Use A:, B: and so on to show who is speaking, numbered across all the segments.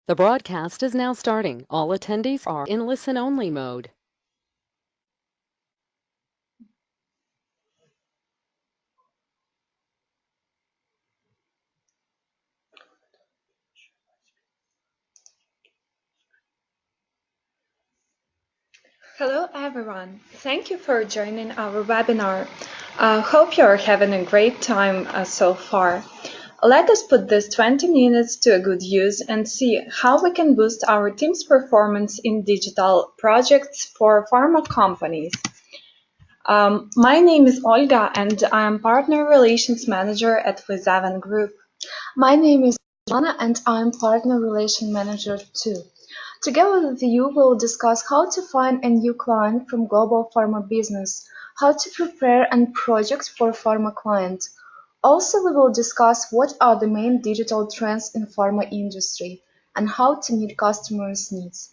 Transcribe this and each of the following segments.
A: The broadcast is now starting. All attendees are in listen-only mode.
B: Hello everyone, thank you for joining our webinar. Hope you're having a great time so far. Let us put this 20 minutes to a good use and see how we can boost our team's performance in digital projects for pharma companies. My name is Olga and I am Partner Relations Manager at V7 Group.
C: My name is Joanna and I'm Partner Relation Manager too. Together with you, we'll discuss how to find a new client from global pharma business, how to prepare a project for pharma client. Also, we will discuss what are the main digital trends in pharma industry and how to meet customers' needs.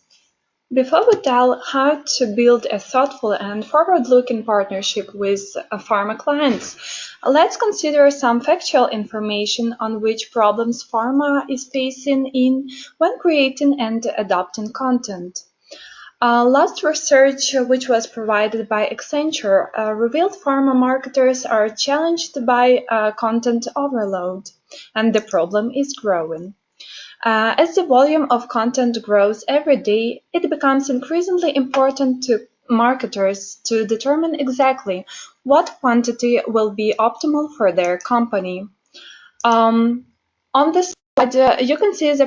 B: Before we tell how to build a thoughtful and forward-looking partnership with pharma clients, let's consider some factual information on which problems pharma is facing when creating and adapting content. Last research, which was provided by Accenture, revealed pharma marketers are challenged by content overload, and the problem is growing. As the volume of content grows every day, it becomes increasingly important to marketers to determine exactly what quantity will be optimal for their company. Um, on this slide, you can see the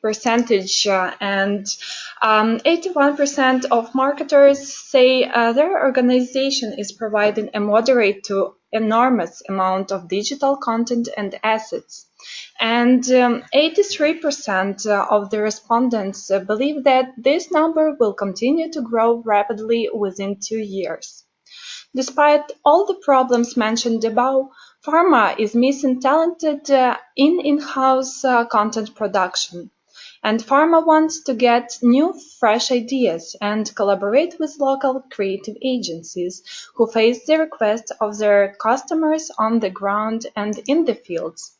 B: percentage, and 81% of marketers say their organization is providing a moderate to enormous amount of digital content and assets. And 83% of the respondents believe that this number will continue to grow rapidly within 2 years. Despite all the problems mentioned above, Pharma is missing talented in-house content production. And Pharma wants to get new, fresh ideas and collaborate with local creative agencies who face the requests of their customers on the ground and in the fields.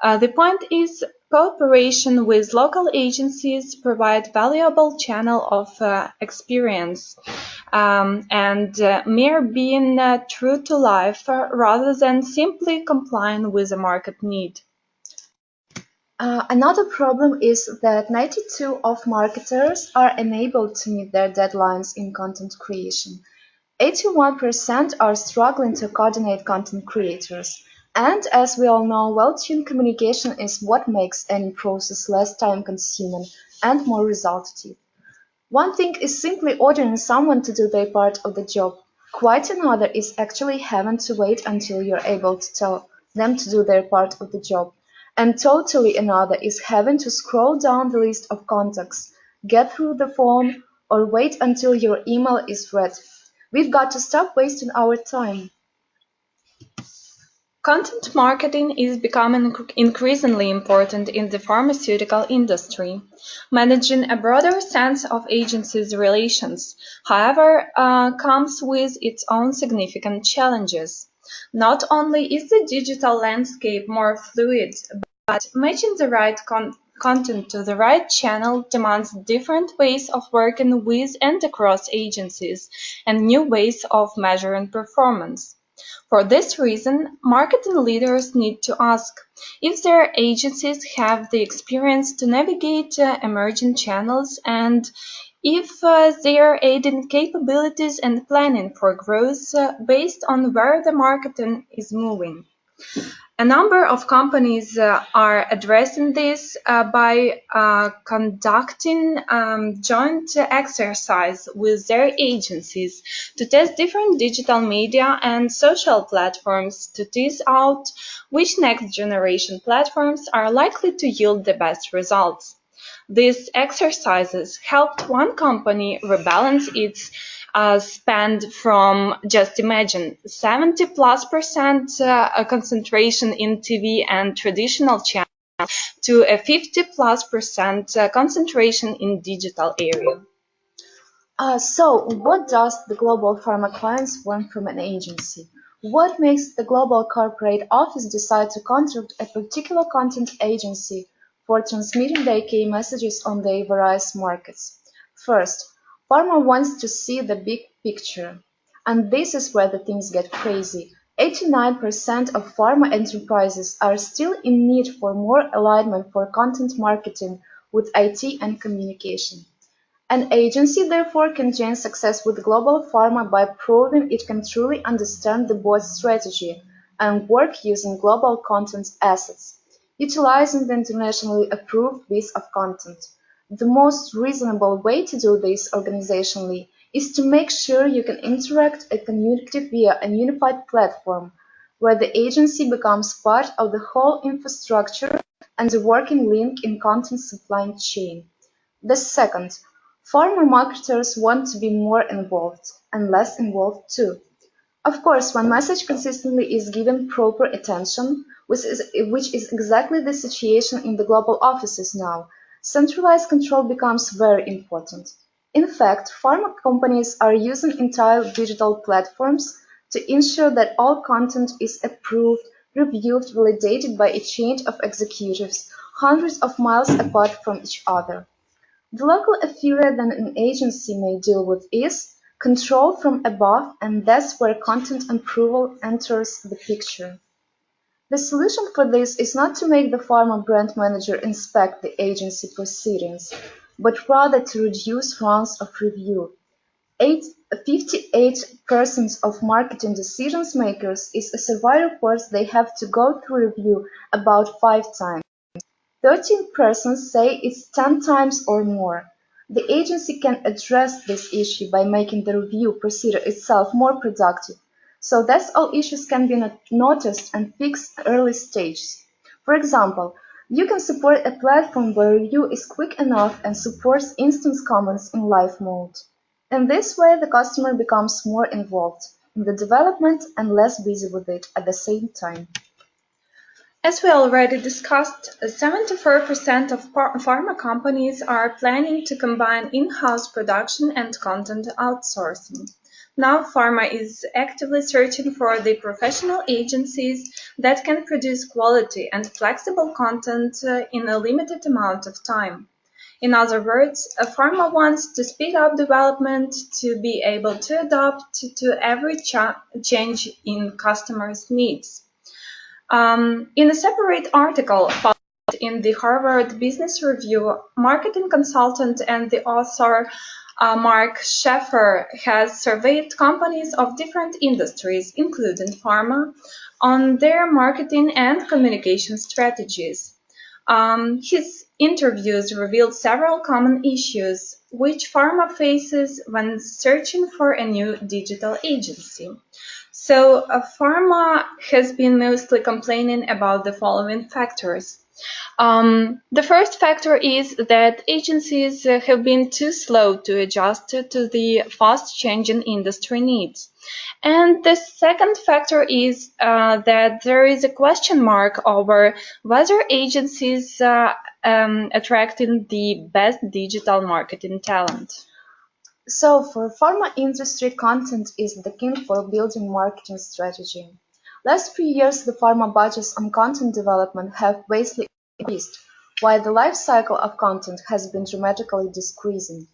B: The point is, cooperation with local agencies provide valuable channel of experience and mere being true to life rather than simply complying with a market need.
C: Another problem is that 92% of marketers are unable to meet their deadlines in content creation. 81% are struggling to coordinate content creators. And as we all know, well-tuned communication is what makes any process less time-consuming and more resultative. One thing is simply ordering someone to do their part of the job. Quite another is actually having to wait until you're able to tell them to do their part of the job. And totally another is having to scroll down the list of contacts, get through the phone, or wait until your email is read. We've got to stop wasting our time.
B: Content marketing is becoming increasingly important in the pharmaceutical industry, managing a broader sense of agencies' relations, however, comes with its own significant challenges. Not only is the digital landscape more fluid, but matching the right content to the right channel demands different ways of working with and across agencies and new ways of measuring performance. For this reason, marketing leaders need to ask if their agencies have the experience to navigate emerging channels and if their aiding capabilities and planning for growth based on where the marketing is moving. A number of companies are addressing this by conducting joint exercise with their agencies to test different digital media and social platforms to tease out which next generation platforms are likely to yield the best results. These exercises helped one company rebalance its spend from, just imagine, 70+% concentration in TV and traditional channels to a 50+% concentration in digital area.
C: So, what does the global pharma clients want from an agency? What makes the global corporate office decide to contract a particular content agency for transmitting their key messages on their various markets. First, Pharma wants to see the big picture. And this is where the things get crazy. 89% of pharma enterprises are still in need for more alignment for content marketing with IT and communication. An agency therefore can gain success with global pharma by proving it can truly understand the board's strategy and work using global content assets, utilizing the internationally approved base of content. The most reasonable way to do this organizationally is to make sure you can interact and communicate via a unified platform, where the agency becomes part of the whole infrastructure and a working link in content supply chain. The second, former marketers want to be more involved, and less involved too. Of course, one message consistently is given proper attention, which is exactly the situation in the global offices now. Centralized control becomes very important. In fact, pharma companies are using entire digital platforms to ensure that all content is approved, reviewed, validated by a chain of executives hundreds of miles apart from each other. The local affiliate that an agency may deal with is control from above, and that's where content approval enters the picture. The solution for this is not to make the pharma brand manager inspect the agency proceedings, but rather to reduce rounds of review. 58% of marketing decision makers is a survey report they have to go through review about 5 times. 13% say it's 10 times or more. The agency can address this issue by making the review procedure itself more productive, so that all issues can be noticed and fixed at early stages. For example, you can support a platform where review is quick enough and supports instant comments in live mode. In this way, the customer becomes more involved in the development and less busy with it at the same time.
B: As we already discussed, 74% of pharma companies are planning to combine in-house production and content outsourcing. Now pharma is actively searching for the professional agencies that can produce quality and flexible content in a limited amount of time. In other words, a pharma wants to speed up development to be able to adapt to every change in customers' needs. In a separate article published in the Harvard Business Review, marketing consultant and the author Mark Schaeffer has surveyed companies of different industries, including pharma, on their marketing and communication strategies. His interviews revealed several common issues which pharma faces when searching for a new digital agency. So, pharma has been mostly complaining about the following factors. The first factor is that agencies have been too slow to adjust to the fast-changing industry needs. And the second factor is that there is a question mark over whether agencies attracting the best digital marketing talent.
C: So for pharma industry, content is the king for building marketing strategy. Last few years, the pharma budgets on content development have vastly increased, while the life cycle of content has been dramatically decreasing.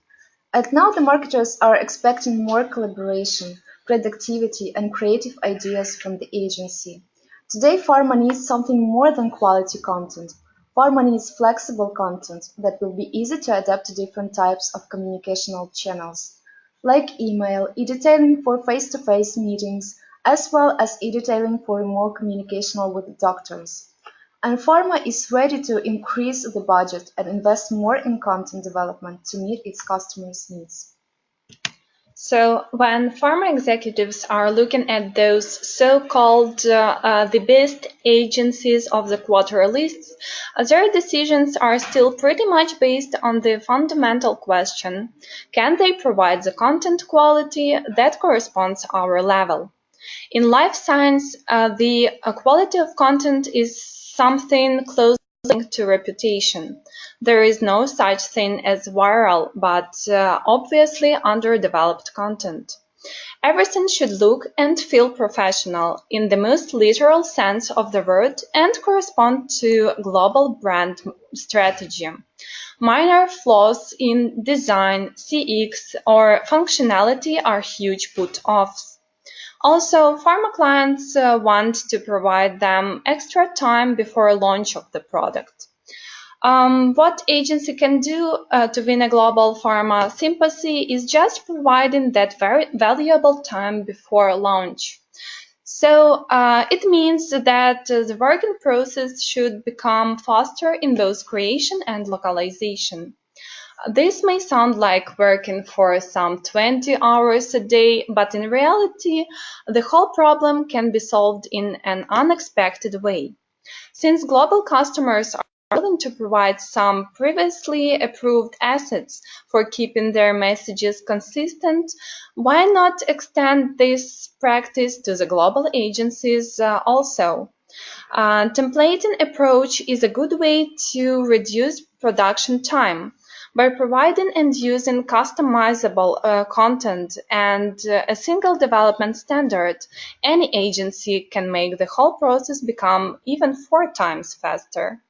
C: And now the marketers are expecting more collaboration, productivity, and creative ideas from the agency. Today, pharma needs something more than quality content. Pharma needs flexible content that will be easy to adapt to different types of communicational channels, like email, e-detailing for face-to-face meetings, as well as e-detailing for remote communication with doctors. And pharma is ready to increase the budget and invest more in content development to meet its customers' needs.
B: So when pharma executives are looking at those so-called the best agencies of the quarter lists, their decisions are still pretty much based on the fundamental question, can they provide the content quality that corresponds to our level? In life science, the quality of content is something closely linked to reputation. There is no such thing as viral, but obviously underdeveloped content. Everything should look and feel professional in the most literal sense of the word and correspond to global brand strategy. Minor flaws in design, CX, or functionality are huge put-offs. Also, pharma clients want to provide them extra time before launch of the product. What agency can do to win a global pharma sympathy is just providing that very valuable time before launch. So it means that the working process should become faster in both creation and localization. This may sound like working for some 20 hours a day, but in reality, the whole problem can be solved in an unexpected way. Since global customers are willing to provide some previously approved assets for keeping their messages consistent, why not extend this practice to the global agencies also? Templating approach is a good way to reduce production time. By providing and using customizable content and a single development standard, any agency can make the whole process become even 4 times faster.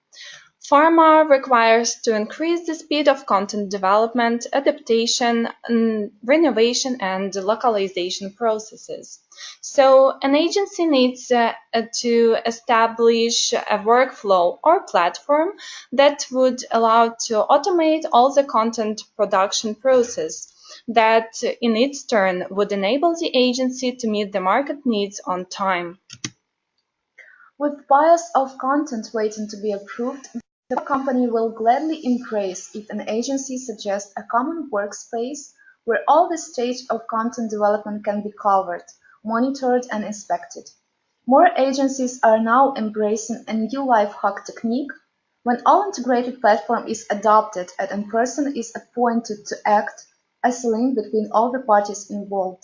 B: Pharma requires to increase the speed of content development, adaptation, renovation, and localization processes. So an agency needs to establish a workflow or platform that would allow to automate all the content production process that in its turn would enable the agency to meet the market needs on time.
C: With piles of content waiting to be approved, the company will gladly embrace if an agency suggests a common workspace where all the stages of content development can be covered, monitored, and inspected. More agencies are now embracing a new life hack technique when all integrated platform is adopted and a person is appointed to act as a link between all the parties involved.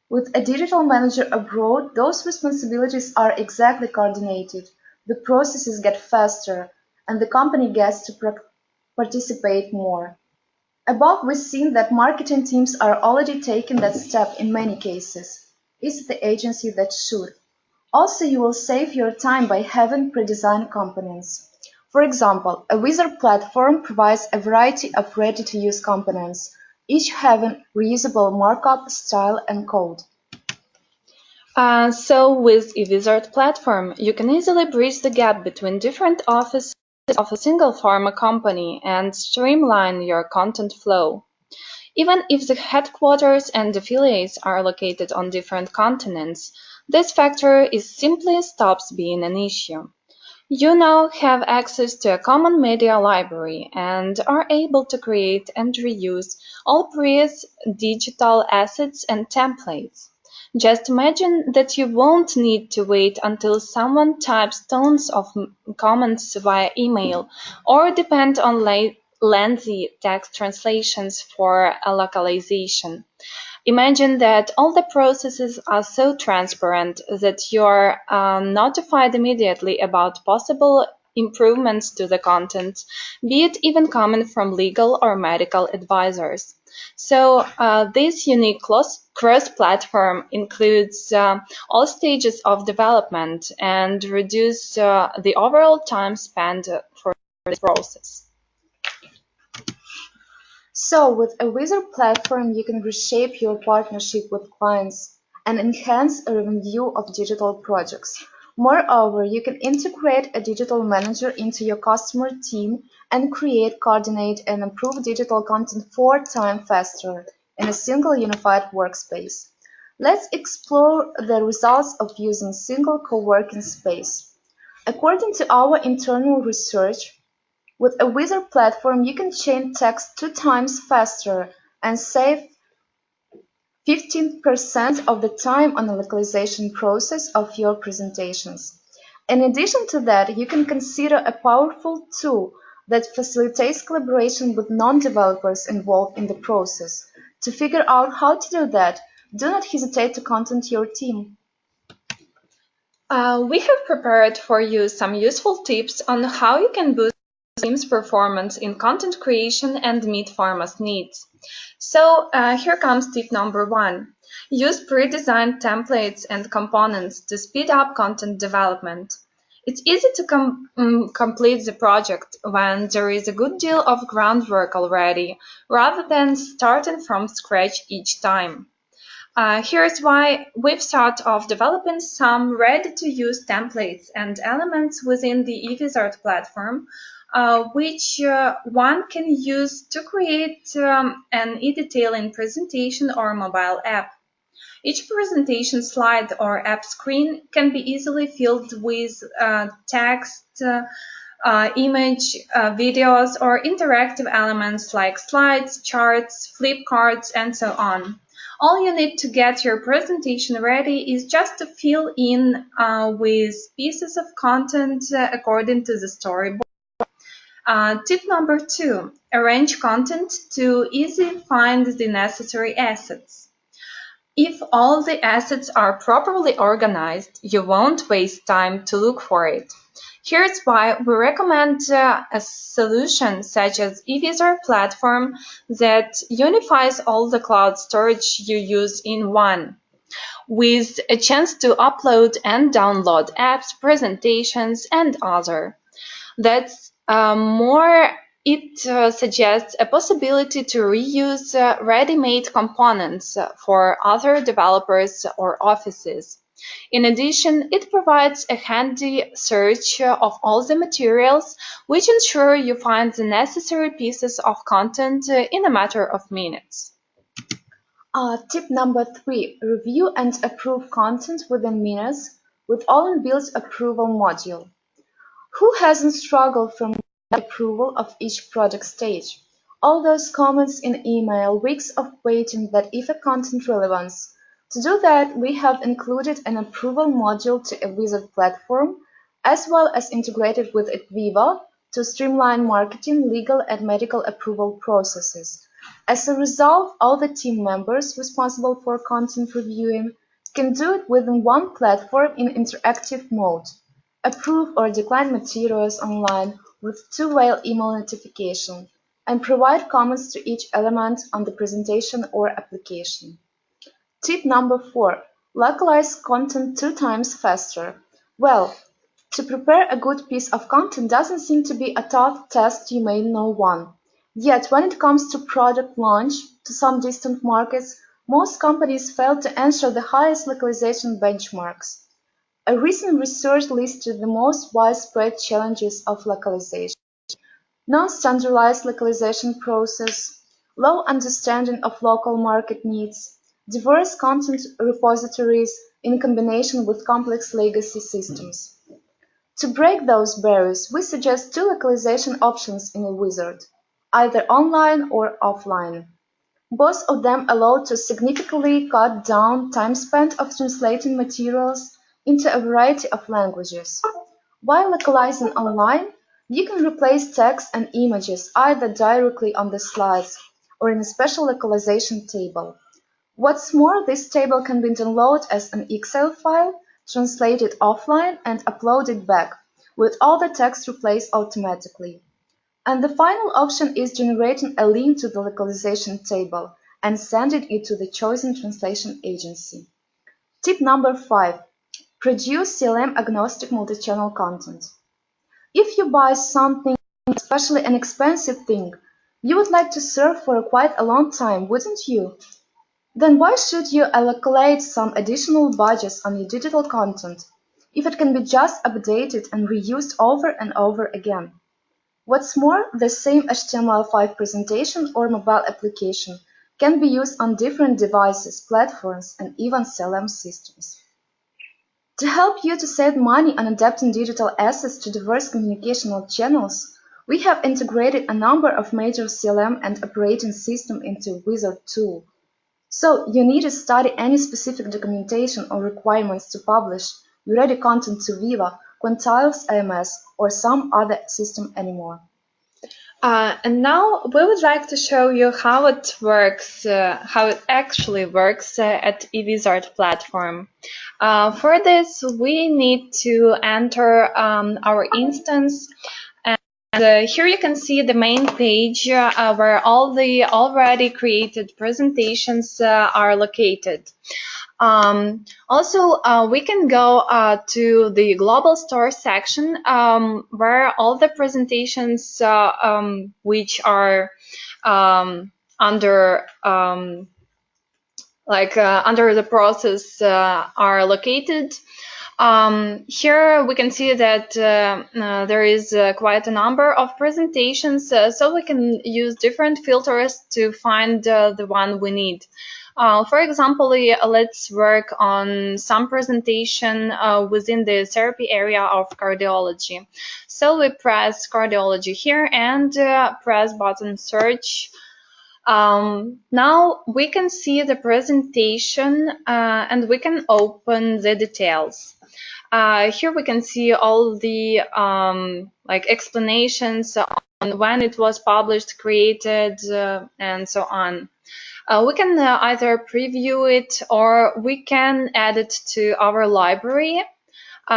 C: With a digital manager abroad, those responsibilities are exactly coordinated, the processes get faster, and the company gets to participate more. Above, we've seen that marketing teams are already taking that step in many cases. Is it the agency that should? Also, you will save your time by having pre-designed components. For example, a wizard platform provides a variety of ready-to-use components, each having reusable markup, style, and code.
B: So with a wizard platform, you can easily bridge the gap between different offices of a single pharma company and streamline your content flow. Even if the headquarters and affiliates are located on different continents, this factor is simply stops being an issue. You now have access to a common media library and are able to create and reuse all previous digital assets and templates. Just imagine that you won't need to wait until someone types tons of comments via email or depend on lengthy text translations for a localization. Imagine that all the processes are so transparent that you're notified immediately about possible improvements to the content, be it even coming from legal or medical advisors. So this unique cross-platform includes all stages of development and reduce the overall time spent for this process.
C: So, with a wizard platform, you can reshape your partnership with clients and enhance a revenue of digital projects. Moreover, you can integrate a digital manager into your customer team and create, coordinate, and improve digital content 4 times faster in a single unified workspace. Let's explore the results of using single co-working space. According to our internal research, with a wizard platform, you can change text 2 times faster and save 15% of the time on the localization process of your presentations. In addition to that, you can consider a powerful tool that facilitates collaboration with non-developers involved in the process. To figure out how to do that, do not hesitate to contact your team.
B: We have prepared for you some useful tips on how you can boost team's performance in content creation and meet Pharma's needs. So here comes tip number 1. Use pre-designed templates and components to speed up content development. It's easy to complete the project when there is a good deal of groundwork already, rather than starting from scratch each time. Here's why we've thought of developing some ready-to-use templates and elements within the eWizard platform, which one can use to create an e-detailing presentation or mobile app. Each presentation slide or app screen can be easily filled with text, image, videos, or interactive elements like slides, charts, flip cards, and so on. All you need to get your presentation ready is just to fill in with pieces of content according to the storyboard. Tip number 2, arrange content to easily find the necessary assets. If all the assets are properly organized, you won't waste time to look for it. Here's why we recommend a solution such as eWizard platform that unifies all the cloud storage you use in one, with a chance to upload and download apps, presentations, and other. That's more, it suggests a possibility to reuse ready-made components for other developers or offices. In addition, it provides a handy search of all the materials, which ensure you find the necessary pieces of content in a matter of minutes.
C: Tip number 3, review and approve content within minutes with all inbuilt approval module. Who hasn't struggled from the approval of each project stage? All those comments in email, weeks of waiting that if a content relevance. To do that, we have included an approval module to a Wizard platform, as well as integrated with it Viva to streamline marketing, legal, and medical approval processes. As a result, all the team members responsible for content reviewing can do it within one platform in interactive mode. Approve or decline materials online with two-way email notification, and provide comments to each element on the presentation or application. Tip number 4. Localize content 2 times faster. Well, to prepare a good piece of content doesn't seem to be a tough task, you may know one. Yet when it comes to product launch to some distant markets, most companies fail to ensure the highest localization benchmarks. A recent research listed the most widespread challenges of localization: non-standardized localization process, low understanding of local market needs, diverse content repositories in combination with complex legacy systems. To break those barriers, we suggest 2 localization options in a wizard, either online or offline. Both of them allow to significantly cut down time spent of translating materials into a variety of languages. While localizing online, you can replace text and images either directly on the slides or in a special localization table. What's more, this table can be downloaded as an Excel file, translated offline, and uploaded back, with all the text replaced automatically. And the final option is generating a link to the localization table and sending it to the chosen translation agency. Tip number 5. Produce CLM-agnostic multi-channel content. If you buy something, especially an expensive thing, you would like to serve for quite a long time, wouldn't you? Then why should you allocate some additional budgets on your digital content if it can be just updated and reused over and over again? What's more, the same HTML5 presentation or mobile application can be used on different devices, platforms, and even CLM systems. To help you to save money on adapting digital assets to diverse communicational channels, we have integrated a number of major CLM and operating systems into Wizard tool. So you need to study any specific documentation or requirements to publish your ready content to Viva, Quantiles AMS, or some other system anymore.
B: And now we would like to show you how it works, how it actually works at eWizard platform. For this, we need to enter our instance and here you can see the main page where all the already created presentations are located. Also, we can go to the global store section where all the presentations which are under under the process are located. Here we can see that there is quite a number of presentations, so we can use different filters to find the one we need. For example, let's work on some presentation within the therapy area of cardiology. So we press cardiology here and press button search. Now we can see the presentation and we can open the details. Here we can see all the explanations on when it was published, created, and so on. We can either preview it or we can add it to our library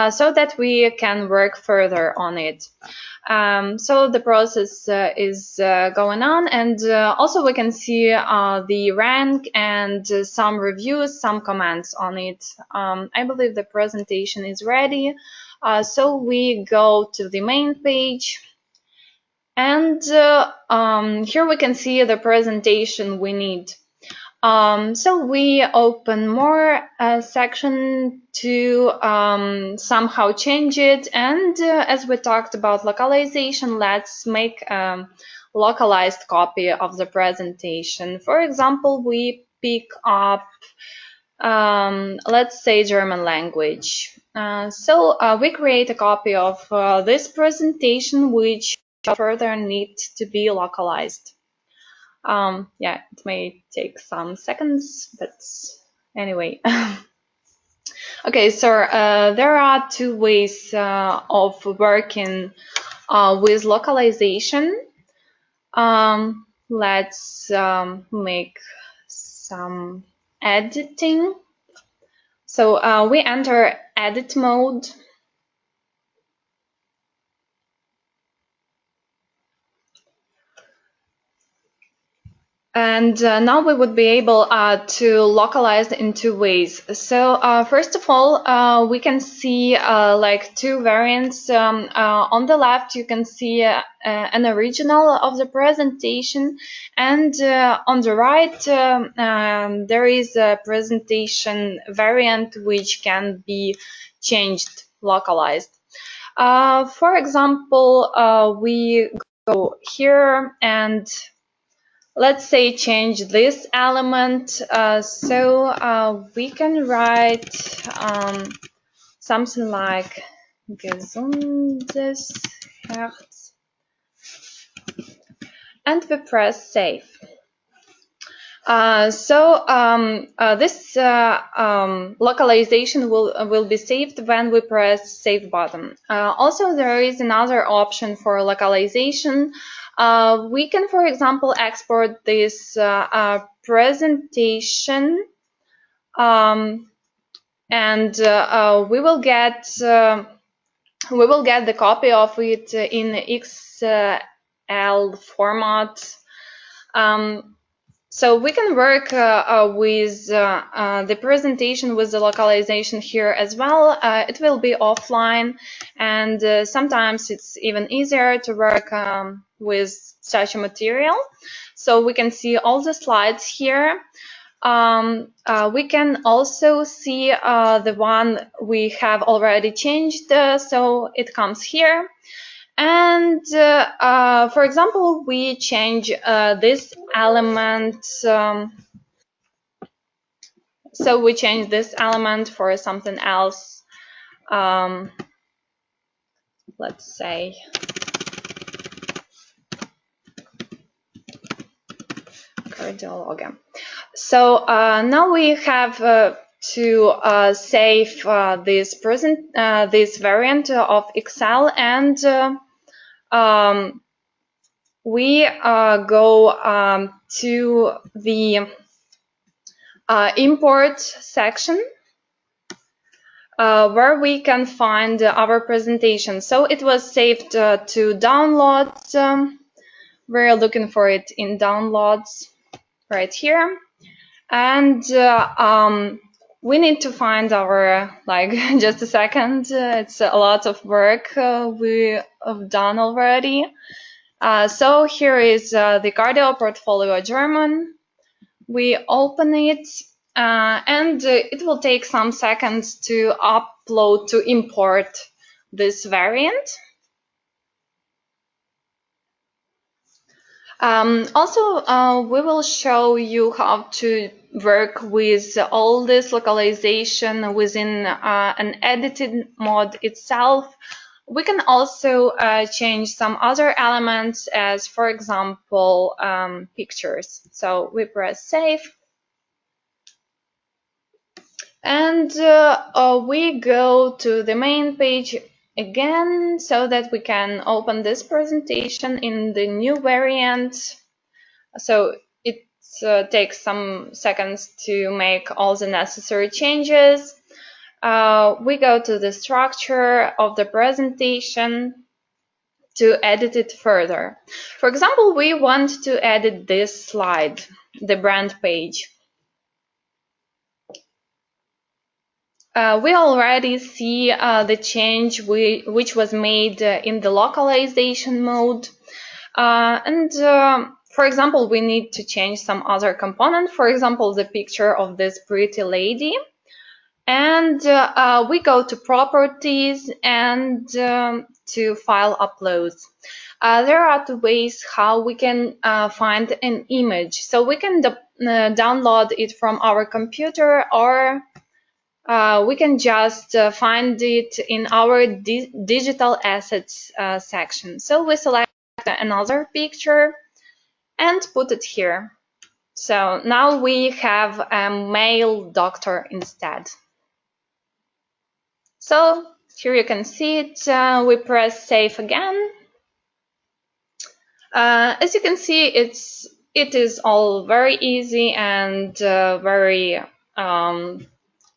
B: so that we can work further on it. So the process is going on, and also we can see the rank and some reviews, some comments on it. I believe the presentation is ready. So we go to the main page, and here we can see the presentation we need. So we open more section to somehow change it, and as we talked about localization, let's make a localized copy of the presentation. For example, we pick up let's say German language. So we create a copy of this presentation which further needs to be localized. Yeah, it may take some seconds, but anyway. Okay, so there are two ways of working with localization. Let's make some editing. So we enter edit mode. And now we would be able to localize in two ways. So first of all, we can see like two variants. On the left, you can see an original of the presentation, and on the right, there is a presentation variant which can be changed, localized. For example, we go here and let's say change this element, so we can write something like gesundes Herz, and we press save. This localization will be saved when we press save button. Also, there is another option for localization. We can, for example, export this presentation, and we will get the copy of it in XL format. So we can work with the presentation with the localization here as well. It will be offline, and sometimes it's even easier to work with such a material. So we can see all the slides here. We can also see the one we have already changed, so it comes here. And for example, we change this element. So we change this element for something else. Let's say cardiology. So now we have to save this variant of Excel, and we go to the import section, where we can find our presentation. So it was saved to download. We're looking for it in downloads right here. And we need to find our, like, just a second. It's a lot of work we have done already. So here is the cardio portfolio German. We open it, and it will take some seconds to upload, to import this variant. Also, we will show you how to work with all this localization within an edited mod itself. We can also change some other elements, as for example pictures. So we press save, and we go to the main page again so that we can open this presentation in the new variant. So it takes some seconds to make all the necessary changes. We go to the structure of the presentation to edit it further. For example, we want to edit this slide, the brand page. We already see the change which was made in the localization mode. For example, we need to change some other component, for example, the picture of this pretty lady. And we go to properties and to file uploads. There are two ways how we can find an image. So we can download it from our computer, or we can just find it in our digital assets section. So we select another picture and put it here. So now we have a male doctor instead. So here you can see it. We press save again. As you can see, it is all very easy and very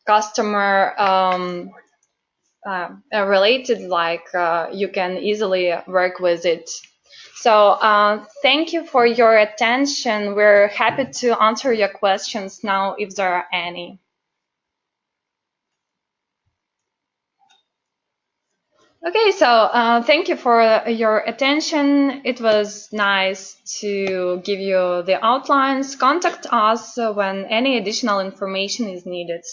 B: customer related, like you can easily work with it. So thank you for your attention. We're happy to answer your questions now if there are any. Okay, so thank you for your attention. It was nice to give you the outlines. Contact us when any additional information is needed.